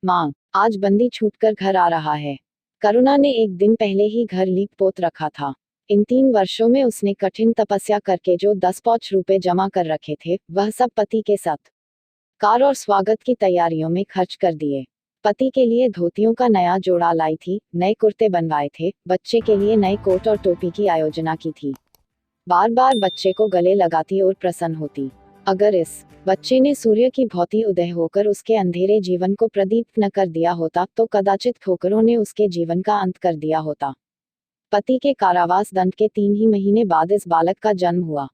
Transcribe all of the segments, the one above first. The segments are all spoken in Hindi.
माँ, आज बंदी छूटकर घर आ रहा है। करुणा ने एक दिन पहले ही घर लीप पोत रखा था। इन 3 वर्षों में उसने कठिन तपस्या करके जो 10 रुपए जमा कर रखे थे, वह सब पति के साथ कार और स्वागत की तैयारियों में खर्च कर दिए। पति के लिए धोतियों का नया जोड़ा लाई थी, नए कुर्ते बनवाए थे, बच्चे के लिए नए कोट और टोपी की आयोजना की थी। बार बार बच्चे को गले लगाती और प्रसन्न होती। अगर इस बच्चे ने सूर्य की भांति उदय होकर उसके अंधेरे जीवन को प्रदीप्त न कर दिया होता, तो कदाचित ठोकरों ने उसके जीवन का अंत कर दिया होता। पति के कारावास दंड के 3 ही महीने बाद इस बालक का जन्म हुआ।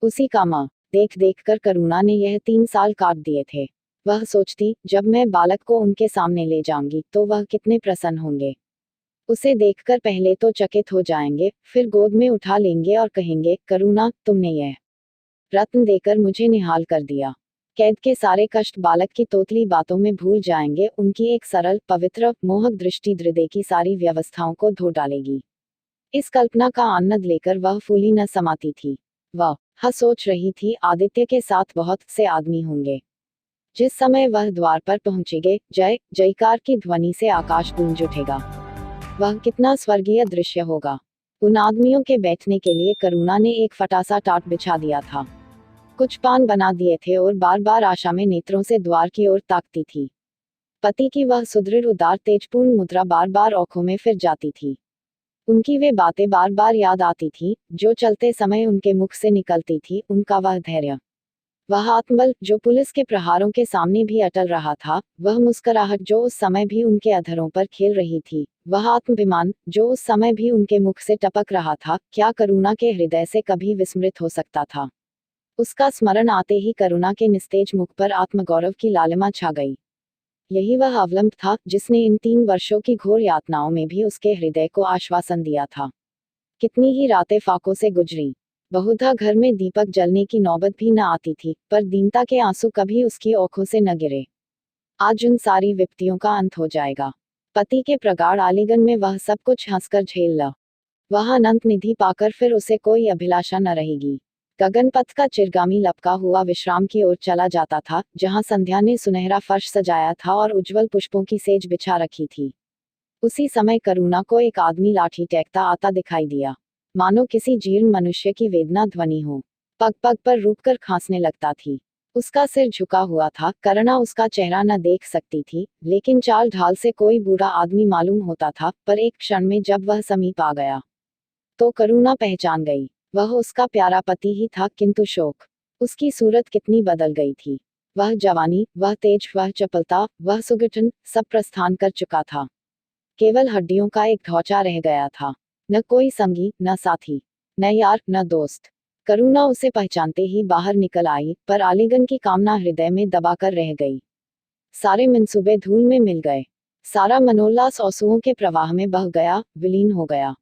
उसी का मां देख देख कर करुणा ने यह 3 साल काट दिए थे। वह सोचती, जब मैं बालक को उनके सामने ले जाऊंगी तो वह कितने प्रसन्न होंगे। उसे देखकर पहले तो चकित हो जाएंगे, फिर गोद में उठा लेंगे और कहेंगे, करुणा, तुमने यह रत्न देकर मुझे निहाल कर दिया। कैद के सारे कष्ट बालक की तोतली बातों में भूल जाएंगे, उनकी एक सरल, पवित्र, मोहक दृष्टि हृदय की सारी व्यवस्थाओं को धो डालेगी। इस कल्पना का आनंद लेकर वह फूली न समाती थी। वह सोच रही थी, आदित्य के साथ बहुत से आदमी होंगे। जिस समय वह द्वार पर पहुंचेगे, जय जयकार की ध्वनि से आकाश गूंज उठेगा। वह कितना स्वर्गीय दृश्य होगा। उन आदमियों के बैठने के लिए करुणा ने एक फटासा टाट बिछा दिया था। कुछ पान बना दिए थे और बार बार आशा में नेत्रों से द्वार की ओर ताकती थी। पति की वह सुदृढ़ उदार तेजपूर्ण मुद्रा बार बार आंखों में फिर जाती थी। उनकी वे बातें बार बार याद आती थी, जो चलते समय उनके मुख से निकलती थी। उनका वह धैर्य, वह आत्मबल, जो पुलिस के प्रहारों के सामने भी अटल रहा था, वह मुस्कुराहट जो उस समय भी उनके अधरों पर खेल रही थी, वह आत्माभिमान जो उस समय भी उनके मुख से टपक रहा था, क्या करुणा के हृदय से कभी विस्मृत हो सकता था। उसका स्मरण आते ही करुणा के निस्तेज मुख पर आत्मगौरव की लालिमा छा गई। यही वह अवलंब था जिसने इन 3 वर्षों की घोर यातनाओं में भी उसके हृदय को आश्वासन दिया था। कितनी ही रातें फाकों से गुजरी, बहुधा घर में दीपक जलने की नौबत भी न आती थी, पर दीनता के आंसू कभी उसकी आंखों से न गिरे। आज उन सारी विपत्तियों का अंत हो जाएगा। पति के प्रगाढ़ आलिंगन में वह सब कुछ हंसकर झेल ला। वह अनंत निधि पाकर फिर उसे कोई अभिलाषा न रहेगी। गगनपथ का चिरगामी लपका हुआ विश्राम की ओर चला जाता था, जहां संध्या ने सुनहरा फर्श सजाया था और उज्जवल पुष्पों की सेज बिछा रखी थी। उसी समय करुणा को एक आदमी लाठी टेकता आता दिखाई दिया, मानो किसी जीर्ण मनुष्य की वेदना ध्वनि हो। पग पग पर रुककर खांसने लगता थी। उसका सिर झुका हुआ था, करुणा उसका चेहरा न देख सकती थी, लेकिन चाल ढाल से कोई बूढ़ा आदमी मालूम होता था। पर एक क्षण में जब वह समीप आ गया, तो करुणा पहचान गई, वह उसका प्यारा पति ही था। किंतु शोक, उसकी सूरत कितनी बदल गई थी। वह जवानी, वह तेज, वह चपलता, वह सुगठन, सब प्रस्थान कर चुका था। केवल हड्डियों का एक ढांचा रह गया था। न कोई संगी, न साथी, न यार, न दोस्त। करुणा उसे पहचानते ही बाहर निकल आई, पर आलिंगन की कामना हृदय में दबाकर रह गई। सारे मंसूबे धूल में मिल गए। सारा मनोल्लास आंसुओं के प्रवाह में बह गया, विलीन हो गया।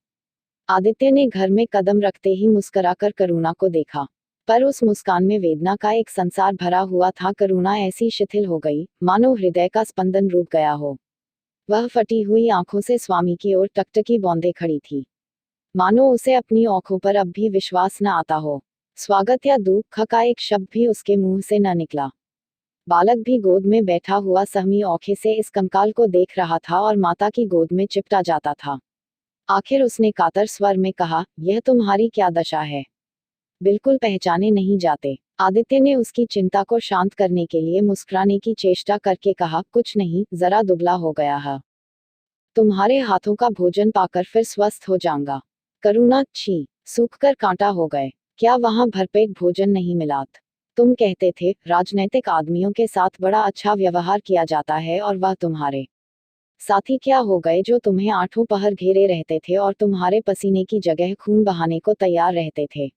आदित्य ने घर में कदम रखते ही मुस्कुराकर करुणा को देखा, पर उस मुस्कान में वेदना का एक संसार भरा हुआ था। करुणा ऐसी शिथिल हो गई, मानो हृदय का स्पंदन रुक गया हो। वह फटी हुई आंखों से स्वामी की ओर टकटकी बौंदे खड़ी थी, मानो उसे अपनी आंखों पर अब भी विश्वास न आता हो। स्वागत या दुख का एक शब्द भी उसके मुंह से न निकला। बालक भी गोद में बैठा हुआ सहमी आंखें से इस कंकाल को देख रहा था और माता की गोद में चिपटा जाता था। आखिर उसने कातर स्वर में कहा, यह तुम्हारी क्या दशा है? बिल्कुल पहचाने नहीं जाते। आदित्य ने उसकी चिंता को शांत करने के लिए मुस्कुराने की चेष्टा करके कहा, कुछ नहीं, जरा दुबला हो गया है। तुम्हारे हाथों का भोजन पाकर फिर स्वस्थ हो जाऊंगा। करुणा, छी, सूखकर कांटा हो गए। क्या वहां भरपेट भोजन नहीं मिला? तुम कहते थे राजनैतिक आदमियों के साथ बड़ा अच्छा व्यवहार किया जाता है, और वह तुम्हारे साथी क्या हो गए जो तुम्हें आठों पहर घेरे रहते थे और तुम्हारे पसीने की जगह खून बहाने को तैयार रहते थे।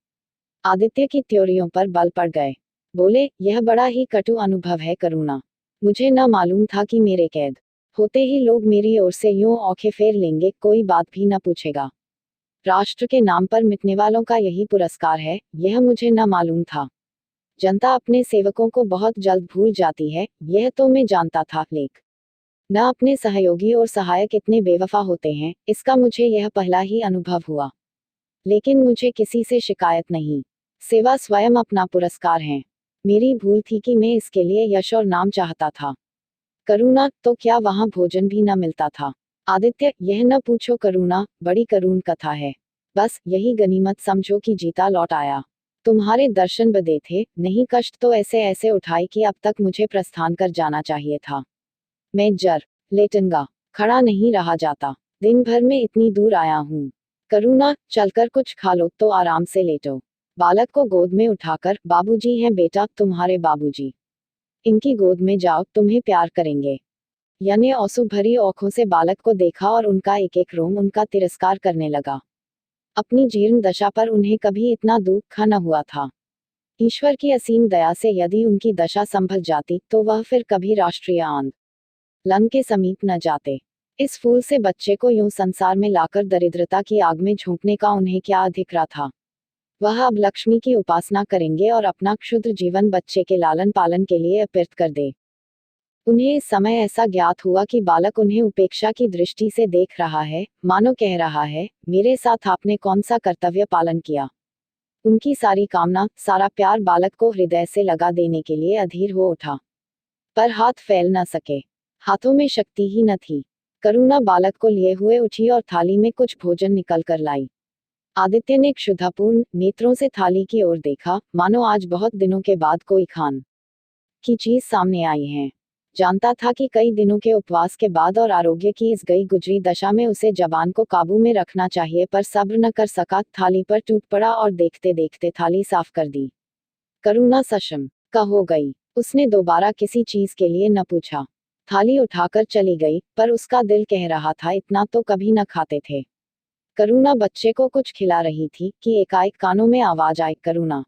आदित्य की त्योरियों पर बल पड़ गए। बोले, यह बड़ा ही कटु अनुभव है करुणा। मुझे न मालूम था कि मेरे कैद होते ही लोग मेरी ओर से यूं आंखें फेर लेंगे, कोई बात भी न पूछेगा। राष्ट्र के नाम पर मिटने वालों का यही पुरस्कार है, यह मुझे न मालूम था। जनता अपने सेवकों को बहुत जल्द भूल जाती है, यह तो मैं जानता था, लेकिन न अपने सहयोगी और सहायक इतने बेवफा होते हैं, इसका मुझे यह पहला ही अनुभव हुआ। लेकिन मुझे किसी से शिकायत नहीं। सेवा स्वयं अपना पुरस्कार है। मेरी भूल थी कि मैं इसके लिए यश और नाम चाहता था। करुणा, तो क्या वहां भोजन भी न मिलता था? आदित्य, यह न पूछो करुणा, बड़ी करुण कथा है। बस यही गनीमत समझो कि जीता लौट आया। तुम्हारे दर्शन बदे थे, नहीं कष्ट तो ऐसे ऐसे उठाए कि अब तक मुझे प्रस्थान कर जाना चाहिए था। मैं जर लेटूंगा, खड़ा नहीं रहा जाता। दिन भर में इतनी दूर आया हूँ। करुणा, चलकर कुछ खा लो तो आराम से लेटो। बालक को गोद में उठाकर, बाबूजी हैं बेटा, तुम्हारे बाबूजी। इनकी गोद में जाओ, तुम्हें प्यार करेंगे। याने आंसू भरी आंखों से बालक को देखा और उनका एक एक रोम उनका तिरस्कार करने लगा। अपनी जीर्ण दशा पर उन्हें कभी इतना दुख न हुआ था। ईश्वर की असीम दया से यदि उनकी दशा संभल जाती तो वह फिर कभी राष्ट्रीय आंदोलन के समीप न जाते। इस फूल से बच्चे को यूं संसार में लाकर दरिद्रता की आग में झोंकने का उन्हें क्या अधिकार था? वह अब लक्ष्मी की उपासना करेंगे और अपना क्षुद्र जीवन बच्चे के लालन पालन के लिए अर्पित कर दे। उन्हें इस समय ऐसा ज्ञात हुआ कि बालक उन्हें उपेक्षा की दृष्टि से देख रहा है, मानो कह रहा है, मेरे साथ आपने कौन सा कर्तव्य पालन किया। उनकी सारी कामना, सारा प्यार बालक को हृदय से लगा देने के लिए अधीर हो उठा, पर हाथ फैल न सके। हाथों में शक्ति ही न थी। करुणा बालक को लिए हुए उठी और थाली में कुछ भोजन निकल कर लाई। आदित्य ने क्षुधापूर्ण नेत्रों से थाली की ओर देखा, मानो आज बहुत दिनों के बाद कोई खान की चीज सामने आई है। जानता था कि कई दिनों के उपवास के बाद और आरोग्य की इस गई गुजरी दशा में उसे जबान को काबू में रखना चाहिए, पर सब्र न कर सका, थाली पर टूट पड़ा और देखते देखते थाली साफ कर दी। करुणा सशम का हो गई। उसने दोबारा किसी चीज के लिए न पूछा। थाली उठाकर चली गई, पर उसका दिल कह रहा था इतना तो कभी न खाते थे। करुणा बच्चे को कुछ खिला रही थी कि एकाएक कानों में आवाज आई, करुणा।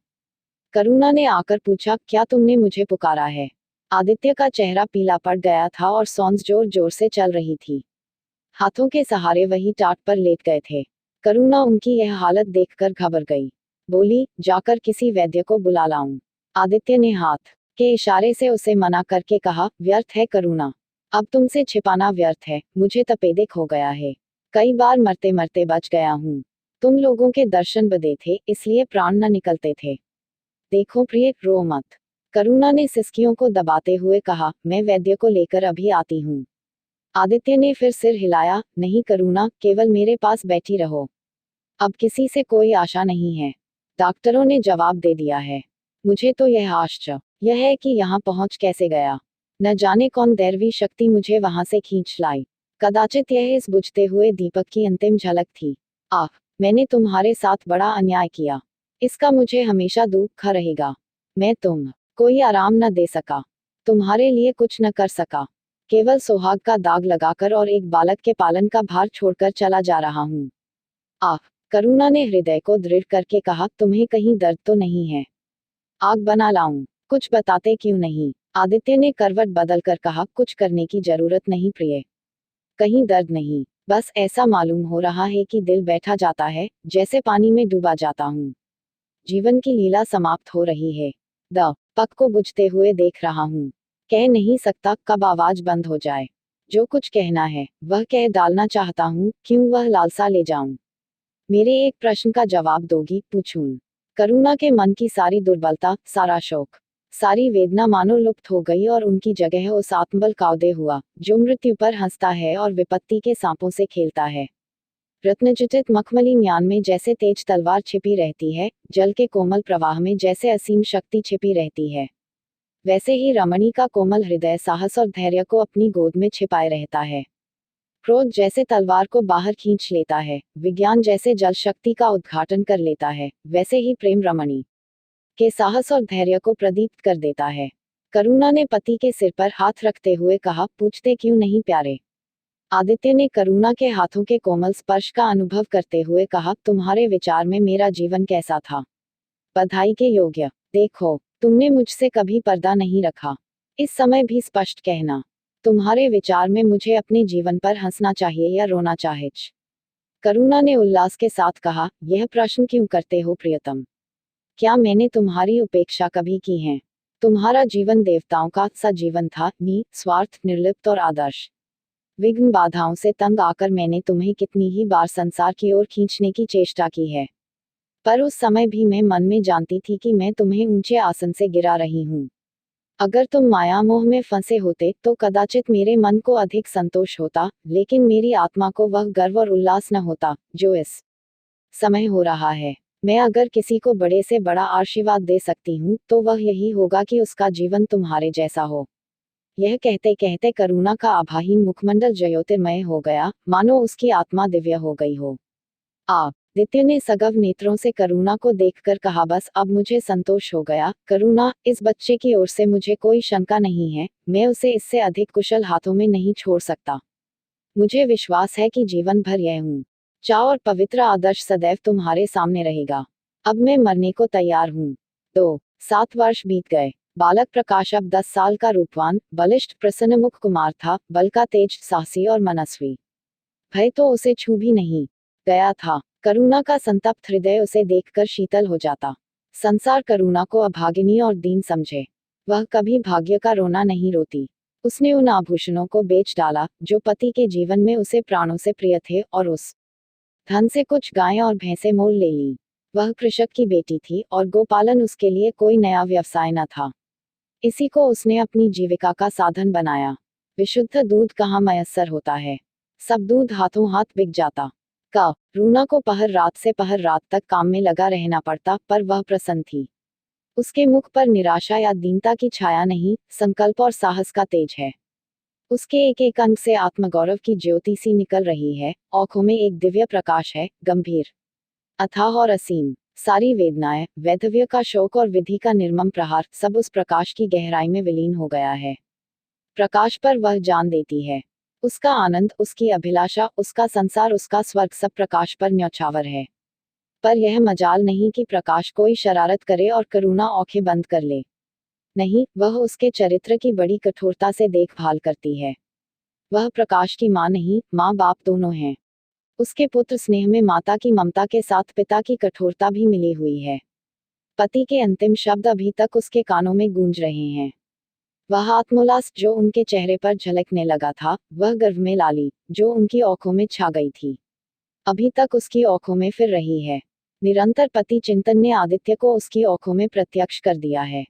करुणा ने आकर पूछा, क्या तुमने मुझे पुकारा है? आदित्य का चेहरा पीला पड़ गया था और सांस जोर जोर से चल रही थी। हाथों के सहारे वही टाट पर लेट गए थे। करुणा उनकी यह हालत देखकर घबरा गई। बोली, जाकर किसी वैद्य को बुला लाऊं। आदित्य ने हाथ के इशारे से उसे मना करके कहा, व्यर्थ है करुणा, अब तुमसे छिपाना व्यर्थ है, मुझे तपेदिक हो गया है। कई बार मरते मरते बच गया हूँ। तुम लोगों के दर्शन बदे थे, इसलिए प्राण न निकलते थे। देखो प्रिय, रो मत। करुणा ने सिसकियों को दबाते हुए कहा, मैं वैद्य को लेकर अभी आती हूँ। आदित्य ने फिर सिर हिलाया, नहीं करुणा, केवल मेरे पास बैठी रहो। अब किसी से कोई आशा नहीं है। डॉक्टरों ने जवाब दे दिया है। मुझे तो यह आश्चर्य है कि यहाँ पहुँच कैसे गया। न जाने कौन दैवी शक्ति मुझे वहां से खींच लाई। कदाचित यह इस बुझते हुए दीपक की अंतिम झलक थी। आह, मैंने तुम्हारे साथ बड़ा अन्याय किया। इसका मुझे हमेशा दुख रहेगा। मैं तुम कोई आराम न दे सका, तुम्हारे लिए कुछ न कर सका, केवल सुहाग का दाग लगाकर और एक बालक के पालन का भार छोड़कर चला जा रहा हूँ। आह, करुणा ने हृदय को दृढ़ करके कहा, तुम्हें कहीं दर्द तो नहीं है? आग बना लाऊं? कुछ बताते क्यों नहीं? आदित्य ने करवट बदल कर कहा, कुछ करने की जरूरत नहीं प्रिय, कहीं दर्द नहीं, बस ऐसा मालूम हो रहा है कि दिल बैठा जाता है, जैसे पानी में डूबा जाता हूँ। जीवन की लीला समाप्त हो रही है। पक को बुझते हुए देख रहा हूँ। कह नहीं सकता कब आवाज बंद हो जाए। जो कुछ कहना है वह कह डालना चाहता हूँ, क्यों वह लालसा ले जाऊं? मेरे एक प्रश्न का जवाब दोगी? पूछूं। करुणा के मन की सारी दुर्बलता, सारा शोक, सारी वेदना मानो लुप्त हो गई और उनकी जगह उस आत्मबल का उदय हुआ, जो मृत्यु पर हंसता है और विपत्ति के सांपों से खेलता है। रत्नजटित मखमली म्यान में जैसे तेज तलवार छिपी रहती है, जल के कोमल प्रवाह में जैसे असीम शक्ति छिपी रहती है, वैसे ही रमणी का कोमल हृदय साहस और धैर्य को अपनी गोद में छिपाए रहता है। क्रोध जैसे तलवार को बाहर खींच लेता है, विज्ञान जैसे जल शक्ति का उद्घाटन कर लेता है, वैसे ही प्रेम रमणी के साहस और धैर्य को प्रदीप्त कर देता है। करुणा ने पति के सिर पर हाथ रखते हुए कहा, पूछते क्यों नहीं प्यारे? आदित्य ने करुणा के हाथों के कोमल स्पर्श का अनुभव करते हुए कहा, तुम्हारे विचार में मेरा जीवन कैसा था? बधाई के योग्य। देखो, तुमने मुझसे कभी पर्दा नहीं रखा। इस समय भी स्पष्ट कहना, तुम्हारे विचार में मुझे अपने जीवन पर हंसना चाहिए या रोना चाहिए? करुणा ने उल्लास के साथ कहा, यह प्रश्न क्यों करते हो प्रियतम? क्या मैंने तुम्हारी उपेक्षा कभी की है? तुम्हारा जीवन देवताओं का सा जीवन था, निस्वार्थ, निर्लिप्त और आदर्श। विघ्न बाधाओं से तंग आकर मैंने तुम्हें कितनी ही बार संसार की ओर खींचने की चेष्टा की है, पर उस समय भी मैं मन में जानती थी कि मैं तुम्हें ऊंचे आसन से गिरा रही हूँ। अगर तुम माया मोह में फंसे होते तो कदाचित मेरे मन को अधिक संतोष होता, लेकिन मेरी आत्मा को वह गर्व और उल्लास न होता जो इस समय हो रहा है। मैं अगर किसी को बड़े से बड़ा आशीर्वाद दे सकती हूँ तो वह यही होगा कि उसका जीवन तुम्हारे जैसा हो। यह कहते कहते करुणा का आभाहीन मुखमंडल ज्योतिर्मय हो गया, मानो उसकी आत्मा दिव्य हो गई हो। आदित्य ने सगव नेत्रों से करुणा को देखकर कहा, बस अब मुझे संतोष हो गया। करुणा, इस बच्चे की ओर से मुझे कोई शंका नहीं है, मैं उसे इससे अधिक कुशल हाथों में नहीं छोड़ सकता। मुझे विश्वास है कि जीवन भर यह ऊंचा और पवित्र आदर्श सदैव तुम्हारे सामने रहेगा। अब मैं मरने को तैयार हूँ। 7 वर्ष बीत गए। बालक प्रकाश अब 10 साल का रूपवान, बलिष्ठ, प्रसन्नमुख कुमार था, बल का तेज, साहसी और मनस्वी। भय तो उसे छू भी नहीं गया था। करुणा का संतप्त हृदय उसे देखकर शीतल हो जाता। संसार करुणा को अभागिनी और दीन समझे। वह कभी भाग्य का रोना नहीं रोती। उसने उन आभूषणों को बेच डाला जो पति के जीवन में उसे प्राणों से प्रिय थे, और उस धन से कुछ गायें और भैंसें मोल ले ली। वह कृषक की बेटी थी और गोपालन उसके लिए कोई नया व्यवसाय न था। इसी को उसने अपनी जीविका का साधन बनाया। विशुद्ध दूध कहाँ मयस्सर होता है, सब दूध हाथों हाथ बिक जाता। रूना को पहर रात से पहर रात तक काम में लगा रहना पड़ता, पर वह प्रसन्न थी। उसके मुख पर निराशा या दीनता की छाया नहीं, संकल्प और साहस का तेज है। उसके एक एक अंग से आत्मगौरव की ज्योति सी निकल रही है, आंखों में एक दिव्य प्रकाश है, गंभीर, अथाह और असीम। सारी वेदनाएं, वैधव्य का शोक और विधि का निर्मम प्रहार, सब उस प्रकाश की गहराई में विलीन हो गया है। प्रकाश पर वह जान देती है। उसका आनंद, उसकी अभिलाषा, उसका संसार, उसका स्वर्ग, सब प्रकाश पर न्यौछावर है। पर यह मजाल नहीं कि प्रकाश कोई शरारत करे और करुणा आंखें बंद कर ले। नहीं, वह उसके चरित्र की बड़ी कठोरता से देखभाल करती है। वह प्रकाश की माँ नहीं, माँ बाप दोनों हैं। उसके पुत्र स्नेह में माता की ममता के साथ पिता की कठोरता भी मिली हुई है। पति के अंतिम शब्द अभी तक उसके कानों में गूंज रहे हैं। वह आत्मोल्लास जो उनके चेहरे पर झलकने लगा था, वह गर्व में लाली जो उनकी आंखों में छा गई थी, अभी तक उसकी आंखों में फिर रही है। निरंतर पति चिंतन ने आदित्य को उसकी आंखों में प्रत्यक्ष कर दिया है।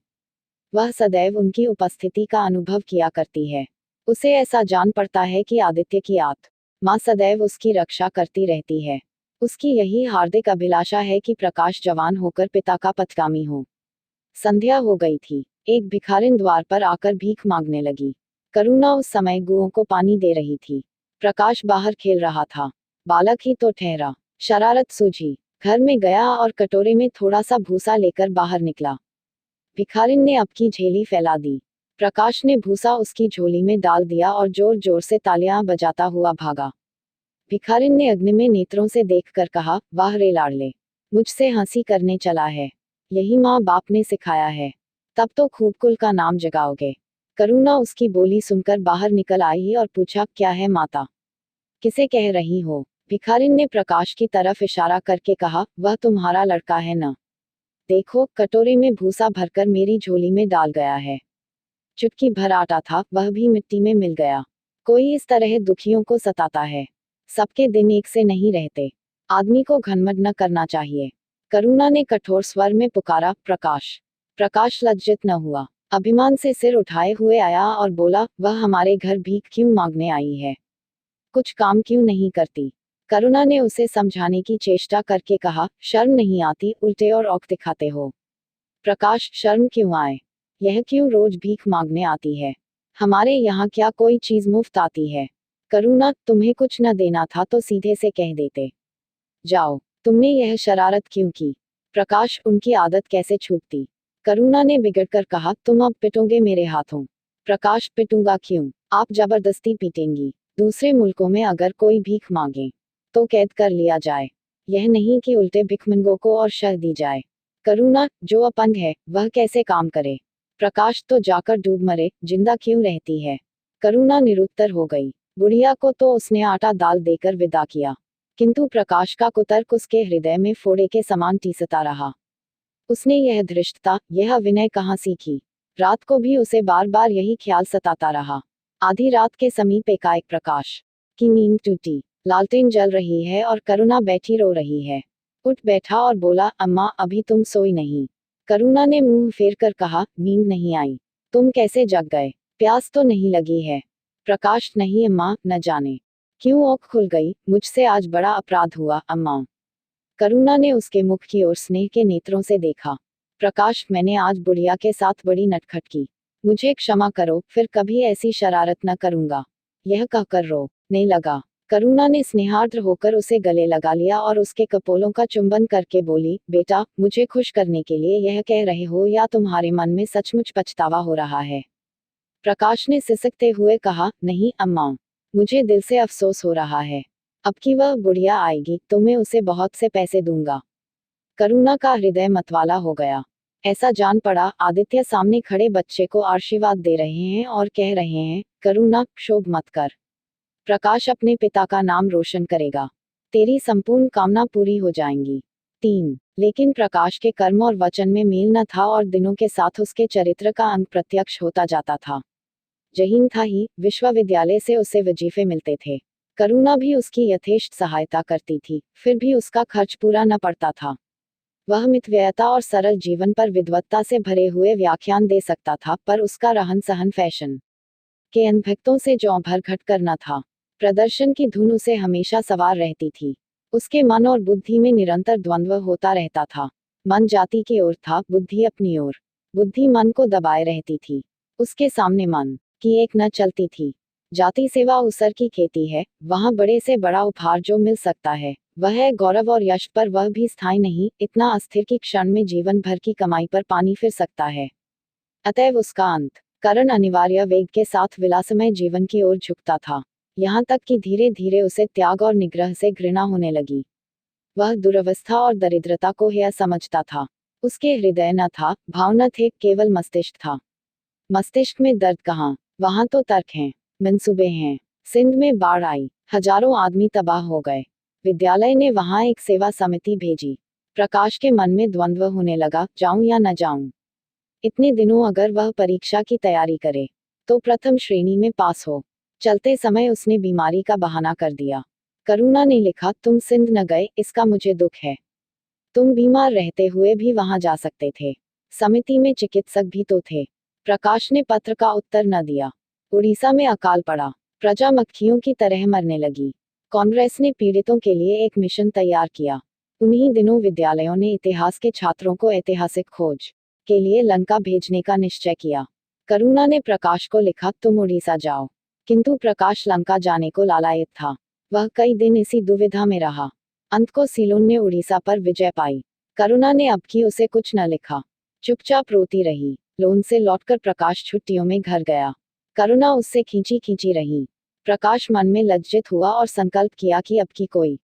वह सदैव उनकी उपस्थिति का अनुभव किया करती है। उसे ऐसा जान पड़ता है कि आदित्य की आत्मा सदैव उसकी रक्षा करती रहती है। उसकी यही हार्दिक अभिलाषा है कि प्रकाश जवान होकर पिता का पथगामी हो। संध्या हो गई थी। एक भिखारिन द्वार पर आकर भीख मांगने लगी। करुणा उस समय गुओं को पानी दे रही थी। प्रकाश बाहर खेल रहा था। बालक ही तो ठहरा। शरारत सूझी, घर में गया और कटोरे में थोड़ा सा भूसा लेकर बाहर निकला। भिखारिन ने अपकी झेली फैला दी। प्रकाश ने भूसा उसकी झोली में डाल दिया और जोर जोर से तालियां बजाता हुआ भागा। भिखारिन ने अग्नि में नेत्रों से देखकर कहा, वाह रे लाडले, मुझसे हंसी करने चला है। यही माँ बाप ने सिखाया है। तब तो खूब कुल का नाम जगाओगे। करुणा उसकी बोली सुनकर बाहर निकल आई और पूछा, क्या है माता, किसे कह रही हो? भिखारिन ने प्रकाश की तरफ इशारा करके कहा, वह तुम्हारा लड़का है न? देखो, कटोरे में भूसा भरकर मेरी झोली में डाल गया है। चुटकी भर आटा था, वह भी मिट्टी में मिल गया। कोई इस तरह दुखियों को सताता है। सबके दिन एक से नहीं रहते। आदमी को घमंड न करना चाहिए। करुणा ने कठोर स्वर में पुकारा, प्रकाश। प्रकाश लज्जित न हुआ। अभिमान से सिर उठाए हुए आया और बोला, वह हमारे घर भीख क्यों मांगने आई है? कुछ काम क्यों नहीं करती? करुणा ने उसे समझाने की चेष्टा करके कहा, शर्म नहीं आती, उल्टे और औक दिखाते हो। प्रकाश, शर्म क्यों आए? यह क्यों रोज भीख मांगने आती है? हमारे यहाँ क्या कोई चीज मुफ्त आती है? करुणा, तुम्हें कुछ न देना था तो सीधे से कह देते। जाओ, तुमने यह शरारत क्यों की? प्रकाश, उनकी आदत कैसे छूटती? करुणा ने बिगड़कर कहा, तुम अब पिटोगे मेरे हाथों। प्रकाश, पिटूंगा क्यों? आप जबरदस्ती पीटेंगी। दूसरे मुल्कों में अगर कोई भीख मांगे तो कैद कर लिया जाए, यह नहीं कि उल्टे भिखमंगों को और शह दी जाए। करुणा, जो अपंग है वह कैसे काम करे? प्रकाश, तो जाकर डूब मरे, जिंदा क्यों रहती है? करुणा निरुत्तर हो गई। बुढ़िया को तो उसने आटा दाल देकर विदा किया, किंतु प्रकाश का कुतर्क उसके हृदय में फोड़े के समान टीसता रहा। उसने यह धृष्टता, यह विनय कहाँ सीखी? रात को भी उसे बार बार यही ख्याल सताता रहा। आधी रात के समीप एकाएक प्रकाश की नींद टूटी। लालटेन जल रही है और करुणा बैठी रो रही है। उठ बैठा और बोला, अम्मा, अभी तुम सोई नहीं? करुणा ने मुंह फेर कर कहा, नींद नहीं आई तुम कैसे जग गए? प्यास तो नहीं लगी है? प्रकाश, नहीं अम्मा, न जाने क्यों आँख खुल गई, मुझसे आज बड़ा अपराध हुआ अम्मा। करुणा ने उसके मुख की ओर स्नेह के नेत्रों से देखा। प्रकाश, मैंने आज बुढ़िया के साथ बड़ी नटखट की, मुझे क्षमा करो, फिर कभी ऐसी शरारत न करूंगा। यह कहकर रोने लगा। करुणा ने स्नेहार्द्र होकर उसे गले लगा लिया और उसके कपोलों का चुंबन करके बोली, बेटा, मुझे खुश करने के लिए यह कह रहे हो या तुम्हारे मन में सचमुच पछतावा हो रहा है? प्रकाश ने सिसकते हुए कहा, नहीं अम्मा, मुझे दिल से अफसोस हो रहा है। अब की वह बुढ़िया आएगी तो मैं उसे बहुत से पैसे दूंगा। करुणा का हृदय मतवाला हो गया। ऐसा जान पड़ा आदित्य सामने खड़े बच्चे को आशीर्वाद दे रहे हैं और कह रहे हैं, करुणा, क्षोभ मत कर। प्रकाश अपने पिता का नाम रोशन करेगा। तेरी संपूर्ण कामना पूरी हो जाएंगी। 3 लेकिन प्रकाश के कर्म और वचन में मेल न था और दिनों के साथ उसके चरित्र का अंग प्रत्यक्ष होता जाता था। जहीन था ही, विश्वविद्यालय से उसे वजीफे मिलते थे। करुणा भी उसकी यथेष्ट सहायता करती थी, फिर भी उसका खर्च पूरा न पड़ता था। वह मितव्ययता और सरल जीवन पर विद्वत्ता से भरे हुए व्याख्यान दे सकता था, पर उसका रहन सहन फैशन के अनभक्तों से जौं भर घट कर न था। प्रदर्शन की धुन उसे हमेशा सवार रहती थी। उसके मन और बुद्धि में निरंतर द्वंद्व होता रहता था। मन जाति की ओर था, बुद्धि अपनी ओर। बुद्धि मन को दबाए रहती थी। उसके सामने मन की एक न चलती थी। जाति सेवा उसर की खेती है, वहां बड़े से बड़ा उपहार जो मिल सकता है वह है गौरव और यश, पर वह भी स्थायी नहीं, इतना अस्थिर कि क्षण में जीवन भर की कमाई पर पानी फिर सकता है। अतएव उसका अंत करण अनिवार्य वेग के साथ विलासमय जीवन की ओर झुकता था, यहाँ तक कि धीरे धीरे उसे त्याग और निग्रह से घृणा होने लगी। वह दुरवस्था और दरिद्रता को हेय समझता था। उसके हृदय न था, भाव न थे, केवल मस्तिष्क था। मस्तिष्क में दर्द कहाँ, वहां तो तर्क हैं, मंसूबे हैं। सिंध में बाढ़ आई, हजारों आदमी तबाह हो गए। विद्यालय ने वहां एक सेवा समिति भेजी। प्रकाश के मन में द्वंद्व होने लगा, जाऊं या न जाऊं। इतने दिनों अगर वह परीक्षा की तैयारी करे तो प्रथम श्रेणी में पास हो। चलते समय उसने बीमारी का बहाना कर दिया। करुणा ने लिखा, तुम सिंध न गए, इसका मुझे दुख है। तुम बीमार रहते हुए भी वहां जा सकते थे। समिति में चिकित्सक भी तो थे। प्रकाश ने पत्र का उत्तर न दिया। उड़ीसा में अकाल पड़ा। प्रजा मक्खियों की तरह मरने लगी। कांग्रेस ने पीड़ितों के लिए एक मिशन तैयार किया। उन्हीं दिनों विद्यालयों ने इतिहास के छात्रों को ऐतिहासिक खोज के लिए लंका भेजने का निश्चय किया। करुणा ने प्रकाश को लिखा, तुम उड़ीसा जाओ। किंतु प्रकाश लंका जाने को लालायित था। वह कई दिन इसी दुविधा में रहा। अंत को सीलोन ने उड़ीसा पर विजय पाई। करुणा ने अब की उसे कुछ न लिखा, चुपचाप रोती रही। लोन से लौटकर प्रकाश छुट्टियों में घर गया। करुणा उससे खींची खींची रही। प्रकाश मन में लज्जित हुआ और संकल्प किया कि अब की कोई